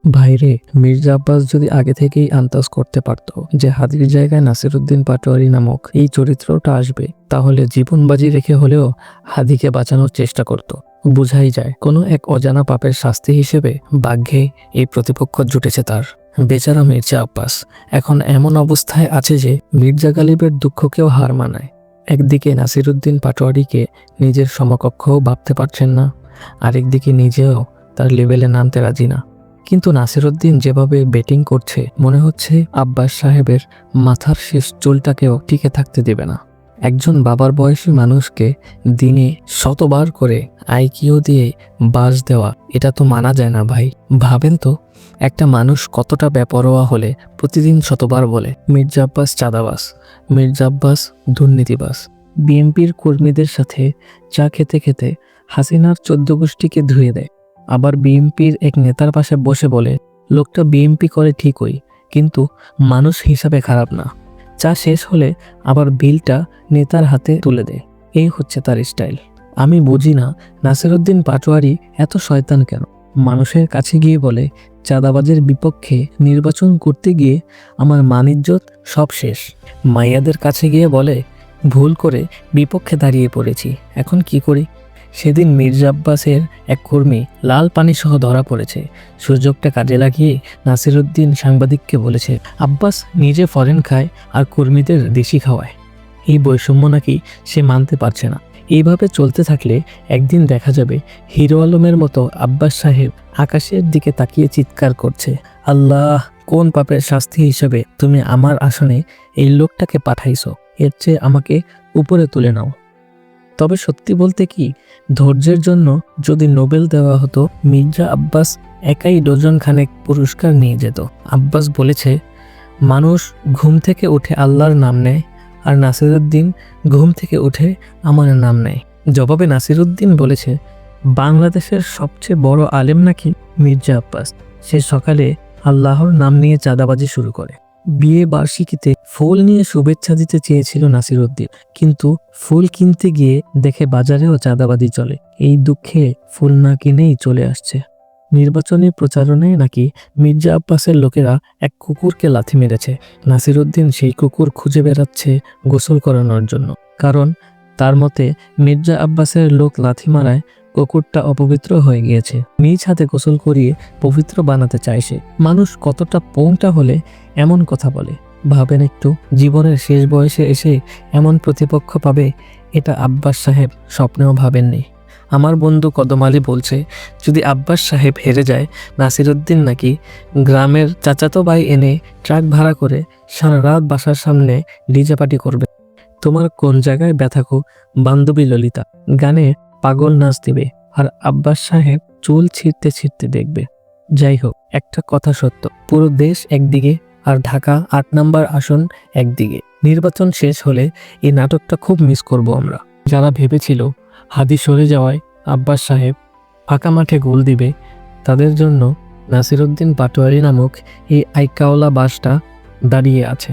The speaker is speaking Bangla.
ভাইরে, মির্জা আব্বাস যদি আগে থেকেই আন্দাজ করতে পারত যে হাদির জায়গায় নাসিরউদ্দিন পাটোয়ারি নামক এই চরিত্রটা আসবে, তাহলে জীবন বাজি রেখে হলেও হাদিকে বাঁচানোর চেষ্টা করত। বুঝাই যায় কোনো এক অজানা পাপের শাস্তি হিসেবে ভাগ্যে এই প্রতিপক্ষ জুটেছে তার। বেচারা মির্জা আব্বাস এখন এমন অবস্থায় আছে যে মির্জা গালিবের দুঃখকেও হার মানায়। একদিকে নাসিরউদ্দিন পাটোয়ারিকে নিজের সমকক্ষও ভাবতে পারছেন না, আরেকদিকে নিজেও তার লেভেলে নামতে রাজি না। কিন্তু নাসিরউদ্দিন যেভাবে ব্যাটিং করছে, মনে হচ্ছে আব্বাস সাহেবের মাথার শেষ চুলটাকেও টিকে থাকতে দেবে না। একজন বাবার বয়সী মানুষকে দিনে শতবার করে আইকিউ দিয়ে বাস দেওয়া, এটা তো মানা যায় না ভাই। ভাবেন তো, একটা মানুষ কতটা বেপরোয়া হলে প্রতিদিন শতবার বলে মির্জা আব্বাস চাঁদাবাজ, মির্জা আব্বাস দুর্নীতিবাজ। বিএনপির কর্মীদের সাথে চা খেতে খেতে হাসিনার 14 গোষ্ঠীকে ধুয়ে দেয়। আবার বিএনপির এক নেতার পাশে বসে বলে, লোকটা বিএনপি করে ঠিকই, কিন্তু মানুষ হিসাবে খারাপ না। চা শেষ হলে আবার বিলটা নেতার হাতে তুলে দেয়। এই হচ্ছে তার স্টাইল। আমি বুঝি না নাসিরউদ্দিন পাটোয়ারি এত শয়তান কেন। মানুষের কাছে গিয়ে বলে, চাঁদাবাজের বিপক্ষে নির্বাচন করতে গিয়ে আমার মান-ইজ্জত সব শেষ। মাইয়াদের কাছে গিয়ে বলে, ভুল করে বিপক্ষে দাঁড়িয়ে পড়েছি, এখন কি করি। সেদিন মির্জা আব্বাসের এক কর্মী লাল পানি সহ ধরা পড়েছে। সুযোগটা কাজে লাগিয়ে নাসিরউদ্দিন সাংবাদিককে বলেছে, আব্বাস নিজে ফরেন খায় আর কর্মীদের দেশি খাওয়ায়। এই বৈষম্য নাকি সে মানতে পারছে না। এইভাবে চলতে থাকলে একদিন দেখা যাবে হিরো আলমের মতো আব্বাস সাহেব আকাশের দিকে তাকিয়ে চিৎকার করছে, আল্লাহ, কোন পাপের শাস্তি হিসেবে তুমি আমার আসনে এই লোকটাকে পাঠাইছো, এর চেয়ে আমাকে উপরে তুলে নাও। তবে সত্যি বলতে কি, ধৈর্যের জন্য যদি নোবেল দেওয়া হতো, মির্জা আব্বাস একাই ডজন খানেক পুরস্কার নিয়ে যেত। আব্বাস বলেছে, মানুষ ঘুম থেকে উঠে আল্লাহর নাম নেয়, আর নাসিরউদ্দিন ঘুম থেকে উঠে আমার নাম নেয়। জবাবে নাসিরউদ্দিন বলেছে, বাংলাদেশের সবচেয়ে বড় আলেম নাকি মির্জা আব্বাস। সে সকালে আল্লাহর নাম নিয়ে চাঁদাবাজি শুরু করে। বিয়ে বার্ষিকীতে ফুল নিয়ে শুভেচ্ছা দিতে চেয়েছিল নাসিরউদ্দিন, কিন্তু ফুল কিনতে গিয়ে দেখে বাজারেও চাঁদাবাজি চলে। এই দুঃখে ফুল না কিনেই চলে আসছে। নির্বাচনী প্রচারণায় নাকি মির্জা আব্বাসের লোকেরা এক কুকুরকে লাথি মেরেছে। নাসিরউদ্দিন সেই কুকুর খুঁজে বেড়াচ্ছে গোসল করানোর জন্য, কারণ তার মতে মির্জা আব্বাসের লোক লাথি মারায় কুকুরটা অপবিত্র হয়ে গিয়েছে। নিজ হাতে গোসল করিয়ে পবিত্র বানাতে চাইছে। মানুষ কতটা পোংটা হলে এমন কথা বলে। ভাবেন একটু, জীবনের শেষ বয়সে এসে এমন প্রতিপক্ষ পাবে, এটা আব্বাস সাহেব স্বপ্নেও ভাবেননি। আমার বন্ধু কদম আলী বলছে, যদি আব্বাস সাহেব হেরে যায়, নাসিরউদ্দিন নাকি গ্রামের চাচাতো ভাই এনে ট্রাক ভাড়া করে সারা রাত বাসার সামনে ডিজে পার্টি করবে। তোমার কোন জায়গায় ব্যথা গো বান্ধবী ললিতা গানে পাগল নাচ দিবে, আর আব্বাস সাহেব চুল ছিঁড়তে ছিঁড়তে দেখবে। যাই হোক, একটা কথা সত্য, পুরো দেশ একদিকে আর ঢাকা 8 নম্বর আসন একদিকে। নির্বাচন শেষ হলে এই নাটকটা খুব মিস করব আমরা। যারা ভেবেছিল হাদি সরে যাওয়ায় আব্বাস সাহেব ফাঁকা মাঠে গোল দিবে, তাদের জন্য নাসিরউদ্দিন পাটোয়ারি নামক এই আইকাওলা বাসটা দাঁড়িয়ে আছে।